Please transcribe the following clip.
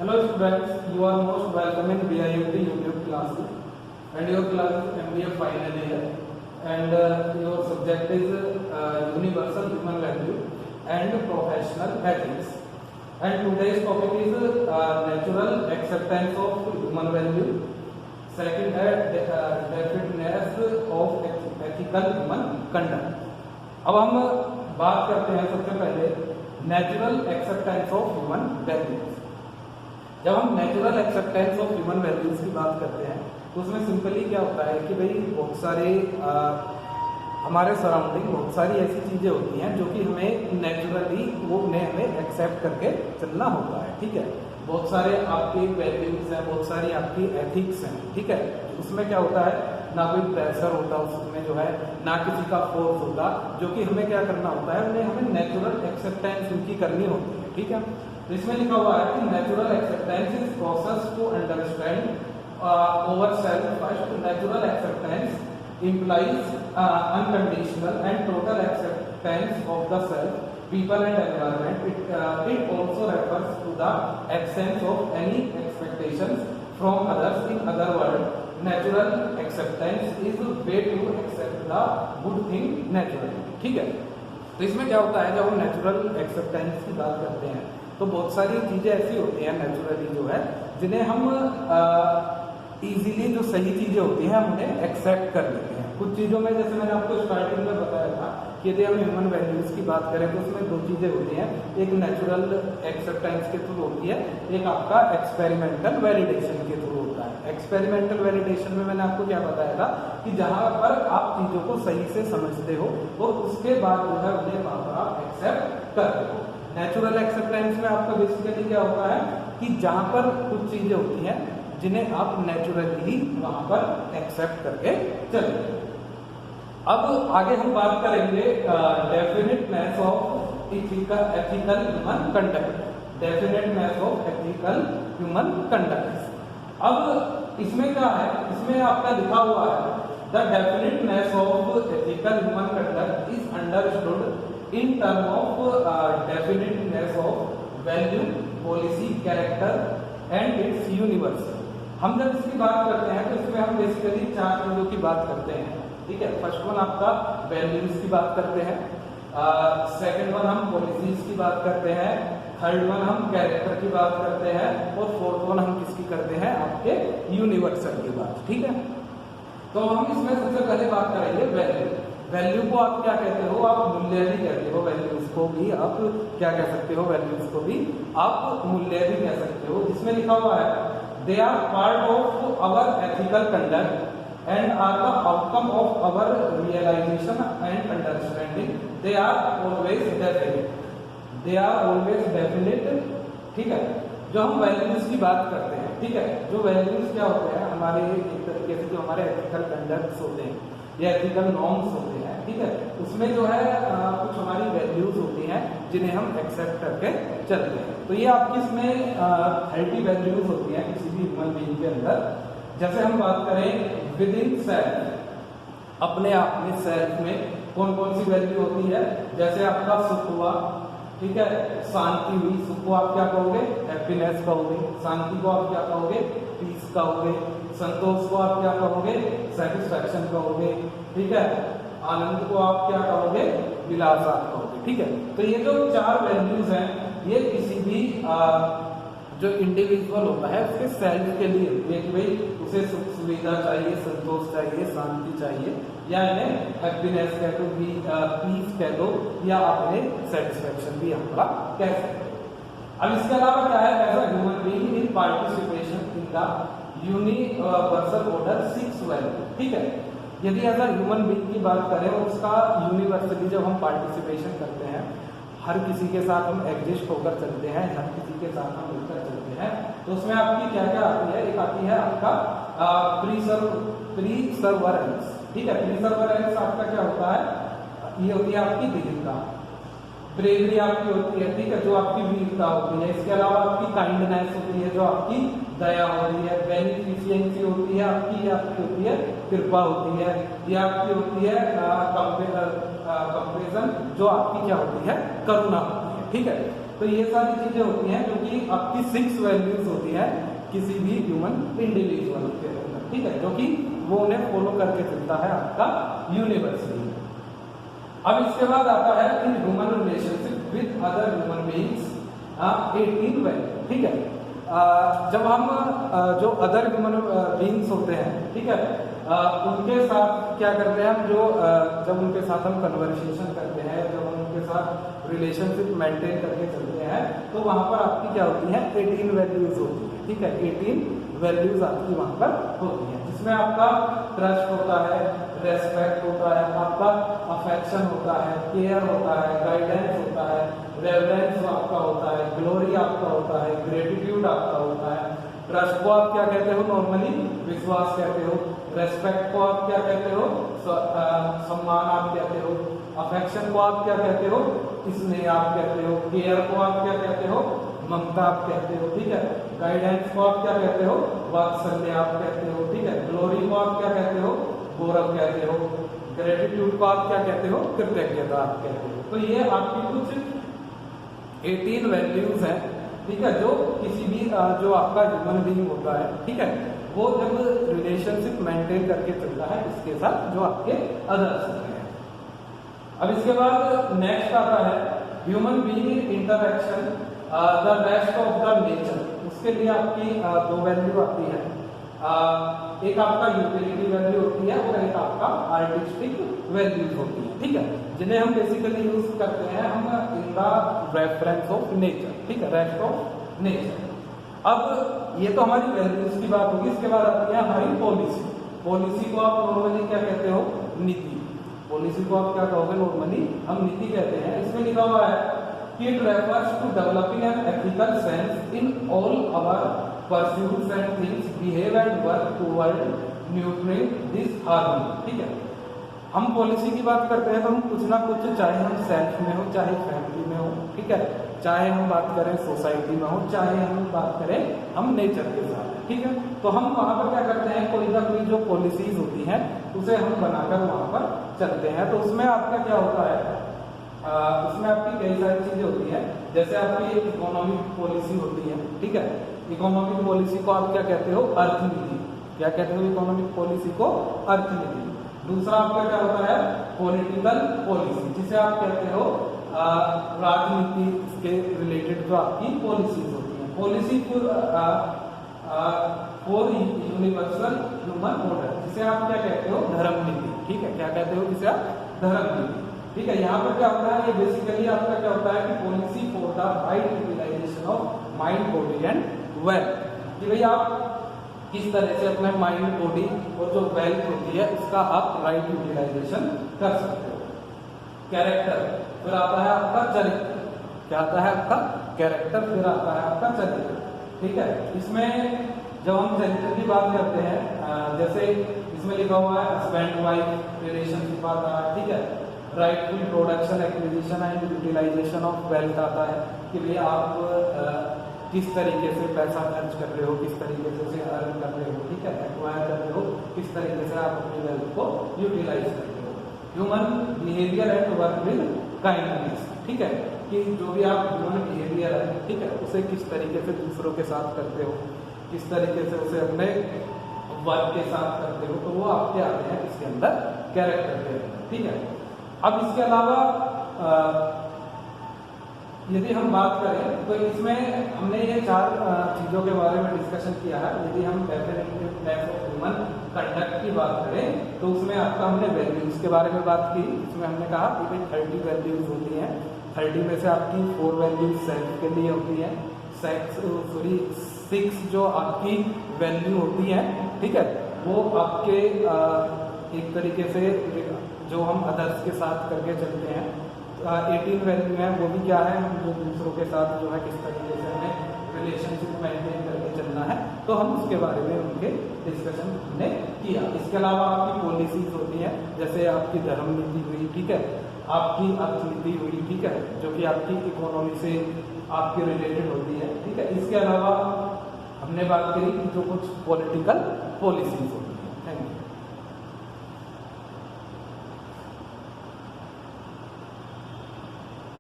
Hello students, you are most welcome in BIUT YouTube classes and your class is MBA final year and your subject is Universal Human Value and Professional Ethics and today's topic is Natural Acceptance of Human Value, second Definiteness of Ethical Human Conduct। अब हम बात करते हैं सबसे पहले natural acceptance of human values. जब हम natural acceptance of human values की बात करते हैं तो उसमें सिंपली क्या होता है कि भाई बहुत सारे हमारे सराउंडिंग बहुत सारी ऐसी चीजें होती हैं जो कि हमें नेचुरली वो उन्हें हमें एक्सेप्ट करके चलना होता है, ठीक है। बहुत सारे आपके वैल्यूज हैं, बहुत सारी आपकी एथिक्स हैं, ठीक है। उसमें क्या होता है, ना कोई प्रेशर होता उसमें जो है, ना किसी का फोर्स होता, जो कि हमें क्या करना होता है, उन्हें हमें नेचुरल एक्सेप्टेंस उनकी करनी होती है, ठीक है। तो इसमें लिखा हुआ है कि natural acceptance is process to understand over self first. Natural acceptance implies unconditional and total acceptance of the self, people and environment. It also refers to the absence of any expectations from others. In other words, natural acceptance is a way to accept the good thing naturally, ठीक है। तो इसमें क्या होता है, जब हम natural acceptance की बात करते हैं तो बहुत सारी चीजें ऐसी होती हैं नेचुरली जो है जिन्हें हम इजीली जो सही चीजें होती हैं हम उन्हें एक्सेप्ट कर लेते हैं। कुछ चीजों में जैसे मैंने आपको स्टार्टिंग में बताया था कि यदि हम ह्यूमन वैल्यूज की बात करें तो उसमें दो चीजें होती हैं, एक नेचुरल एक्सेप्टेंस के थ्रू होती है, एक आपका एक्सपेरिमेंटल वैलिडेशन के थ्रू होता है। एक्सपेरिमेंटल वैलिडेशन में मैंने आपको क्या बताया था कि जहां पर आप चीजों को सही से समझते हो और उसके बाद जो है उन्हें वहां पर आप एक्सेप्ट करते हो। नेचुरल एक्सेप्टेंस में आपका बेसिकली क्या होता है कि जहां पर कुछ चीजें होती हैं जिन्हें आप नेचुरली वहां पर एक्सेप्ट करके चलेंगे। अब आगे हम बात करेंगे definiteness of ethical human conduct. Definiteness of ethical human conduct. अब इसमें क्या है, इसमें आपका लिखा हुआ है the definiteness of ethical human conduct is understood in term of definiteness of value, policy, character and it's universal. हम जब इसकी बात करते हैं तो इसमें हम बेसिकली चार चीजों की बात करते हैं, ठीक है। फर्स्ट वन आपका वैल्यूज की बात करते हैं, सेकंड वन हम पॉलिसीज की बात करते हैं, थर्ड वन हम कैरेक्टर की बात करते हैं और फोर्थ वन हम किसकी करते हैं, आपके यूनिवर्सल की बात, ठीक है। तो हम इसमें सबसे पहले बात करेंगे वैल्यू। वैल्यू को आप क्या कहते हो, आप मूल्य भी कहते हो, वैल्यूज को भी आप क्या कह सकते हो, वैल्यूज को भी आप मूल्य भी कह सकते हो। जिसमें लिखा हुआ है they are part of our ethical conduct and are the outcome of our realization and understanding. They are always definite, they are always definite, ठीक है। जो हम वैल्यूज की बात करते हैं, ठीक है, जो वैल्यूज क्या होते हैं हमारे एक तरीके से जो हमारे एथिकल कंडक्ट्स होते हैं या एथिकल नॉर्म्स होते हैं, ठीक है, उसमें जो है कुछ हमारी वैल्यूज होती हैं जिन्हें हम एक्सेप्ट करके चलते हैं। तो ये आपकी इसमें 30 वैल्यूज होती हैं किसी भी ह्यूमन बीइंग के अंदर। जैसे हम बात करें विद इन सेल्फ, अपने आप में सेल्फ में कौन कौन सी वैल्यू होती है, जैसे आपका सुख हुआ, ठीक है, शांति हुई, सुख को आप क्या कहोगे, हैप्पीनेस कहोगे, शांति को आप क्या कहोगे, पीस कहोगे, संतोष को आप क्या कहोगे, सेटिस्फैक्शन कहोगे, ठीक है, आनंद को आप क्या कहोगे, विलासा कहोगे, ठीक है। तो ये जो चार वैल्यूज हैं ये किसी भी जो इंडिविजुअल होता है उसके सेल्फ के लिए होती है कि भाई उसे सुख सुविधा चाहिए, संतोष चाहिए, शांति चाहिए, या इन्हें हैप्पीनेस कह दो, पीस कह दो, या आप इन्हें सेटिस्फैक्शन भी हमारा कह सकते हो। अब इसके अलावा क्या है, as a human being in participation in the universal order 6 value, ठीक है। यदि एज अ ह्यूमन बीइंग की बात करें और उसका यूनिवर्सली जब हम पार्टिसिपेशन करते हैं, हर किसी के साथ हम एग्जिस्ट होकर चलते हैं, हर किसी के साथ हम मिलकर चलते हैं, तो उसमें आपकी क्या क्या आती है, एक आती है आपका प्रीसर्वरेंस, ठीक है। प्रीसर्वरेंस आपका क्या होता है, ये होती है आपकी वीरता, ब्रेवरी आपकी होती है, ठीक है, जो आपकी वीरता होती है। इसके अलावा आपकी काइंडनेस होती है, जो आपकी दया होती है, बेनिफिशियंसी होती है आपकी, ये आपकी होती है कृपा होती है, ये आपकी होती है कंपेरिजन, जो आपकी क्या होती है, करुणा होती है, ठीक है। तो ये सारी चीजें होती हैं जो कि आपकी 6 वैल्यूज होती हैं किसी भी ह्यूमन इंडिविजुअल के अंदर, ठीक है, जो कि वो उन्हें फॉलो करके चलता है आपका यूनिवर्सली। अब इसके बाद आता है in human relationship with other human beings 18 value, ठीक है। जब हम जो अदर ह्यूमन बीइंग्स होते हैं, ठीक है, उनके साथ क्या करते हैं हम, जो जब उनके साथ हम कन्वर्सेशन करते हैं, जब हम उनके साथ रिलेशनशिप मेंटेन करके चलते हैं, तो वहां पर आपकी क्या होती है 18 वैल्यूज होती है, ठीक है। 18 वैल्यूज आपकी वहां पर होती है, जिसमें आपका ट्रस्ट होता है, रेस्पेक्ट होता है, आपका अफेक्शन होता है, केयर होता है, गाइडेंस होता है, रेवरेंस आपका होता है, ग्लोरी आपका होता है, ग्रेटिट्यूड आपका होता है। ट्रस्ट को आप क्या कहते हो नॉर्मली, विश्वास कहते हो। रेस्पेक्ट को आप क्या कहते हो, सम्मान आप कहते हो। अफेक्शन को आप क्या कहते हो, स्नेह आप कहते हो। केयर को आप क्या कहते हो, ममता आप कहते हो, ठीक है। गाइडेंस को आप क्या कहते हो, वात्सल्य आप कहते हो, ठीक है। ग्लोरी को आप क्या कहते हो, गौरव कहते हो। ग्रेटिट्यूड को आप क्या कहते हो, कृतज्ञता आप कहते हो। तो ये आपकी कुछ 18 वैल्यूज हैं, ठीक है, जो किसी भी जो आपका ह्यूमन बीइंग होता है, ठीक है, वो जब रिलेशनशिप मेंटेन करके चलता है इसके साथ जो आपके अदर्स होते हैं। अब इसके बाद नेक्स्ट आता है human being interaction the rest of the nature. उसके लिए आपकी 2 वैल्यू आती है, एक आपका यूटिलिटी वैल्यू होती है और एक आपका आर्टिस्टिक वैल्यूज होती है, ठीक है, जिन्हें हम बेसिकली यूज करते हैं हम in the reference of nature, ठीक है, रेस्ट ऑफ नेचर। अब ये तो हमारी वैल्यूज की बात होगी। इसके बाद आती है हमारी पॉलिसी। पॉलिसी को आप नॉर्मली क्या कहते हो, नीति। पॉलिसी को आप क्या कहोगे नॉर्मली, हम नीति कहते हैं। इसमें लिखा हुआ है कि it refers to developing an ethical sense in all our pursuits and things, behave and work toward nurturing this harmony, ठीक है। हम पॉलिसी की बात करते हैं तो हम कुछ ना कुछ, चाहे हम सेल्फ में हो, चाहे फैमिली में हो, ठीक है, चाहे हम बात करें सोसाइटी में हो, चाहे हम बात करें हम नेचर के साथ, ठीक है, तो हम वहां पर क्या करते हैं, कोई ना कोई जो पॉलिसीज होती हैं उसे हम बनाकर वहां पर चलते हैं। तो उसमें आपका क्या होता है, उसमें आपकी कई सारी चीजें होती हैं। जैसे आपकी इकोनॉमिक पॉलिसी होती है, ठीक है। इकोनॉमिक पॉलिसी को आप क्या कहते हो, अर्थनीति। क्या कहते हो इकोनॉमिक पॉलिसी को, अर्थनीति। दूसरा आपका क्या होता है, पॉलिटिकल पॉलिसी, जिसे आप कहते हो राजनीति के रिलेटेड जो आपकी पॉलिसीज होती हैं। Policy for universal human order, जिसे आप क्या कहते हो, धर्म नीति, ठीक है। क्या कहते हो, जिसे आप धर्म नीति, ठीक है। यहाँ पर क्या होता है, ये बेसिकली आपका क्या होता है कि policy for the right utilization of mind, body and wealth, कि भाई आप किस तरह से अपने माइंड, बॉडी और जो वेल्थ होती है उसका आप राइट यूटिलाइजेशन कर सकते हो। कैरेक्टर, फिर आता है आपका चरित्र। क्या आता है आपका कैरेक्टर, फिर आता है आपका चरित्र, ठीक है। इसमें जब हम चरित्र की बात करते हैं, जैसे इसमें लिखा हुआ है हस्बैंड वाइफ रिलेशनशिप आता है, ठीक है। Rightful production, acquisition and utilization of wealth आता है, कि भाई आप किस तरीके से पैसा खर्च कर रहे हो, किस तरीके से उसे अर्न कर रहे हो, ठीक है, एक्वायर कर रहे हो, किस तरीके से आप अपनी वेल्थ को यूटिलाइज करते हो। Human behaviour and work with kindness, ठीक है, कि जो भी आप ह्यूमन बिहेवियर है, ठीक है, उसे किस तरीके से दूसरों के साथ करते हो, किस तरीके से उसे अपने वर्क के साथ करते हो, तो वो आपके आते हैं इसके अंदर कैरेक्टर के अंदर, ठीक है। अब इसके अलावा यदि हम बात करें तो इसमें हमने ये 4 चीजों के बारे में डिस्कशन किया है। यदि हम definitive type of human conduct की बात करें तो उसमें आपका हमने वैल्यूज के बारे में बात की। इसमें हमने कहा कि 30 वैल्यूज होती हैं, 30 में से आपकी 4 वैल्यूज सेल्फ के लिए होती है, 6 जो आपकी वैल्यू होती है, ठीक है, वो आपके एक तरीके से जो हम अदर्स के साथ करके चलते हैं। 18 वैल्यू है, वो भी क्या है, हम जो दूसरों के साथ जो है किस तरीके से हमें रिलेशनशिप मेंटेन करके चलना है, तो हम उसके बारे में उनके डिस्कशन हमने किया। इसके अलावा आपकी पॉलिसीज होती हैं, जैसे आपकी धर्म नीति हुई, ठीक है, आपकी अर्थनीति हुई, ठीक है, जो कि आपकी इकोनॉमी से आपकी रिलेटेड होती है, ठीक है। इसके अलावा हमने बात करी कि जो कुछ पॉलिटिकल पॉलिसीज होती है।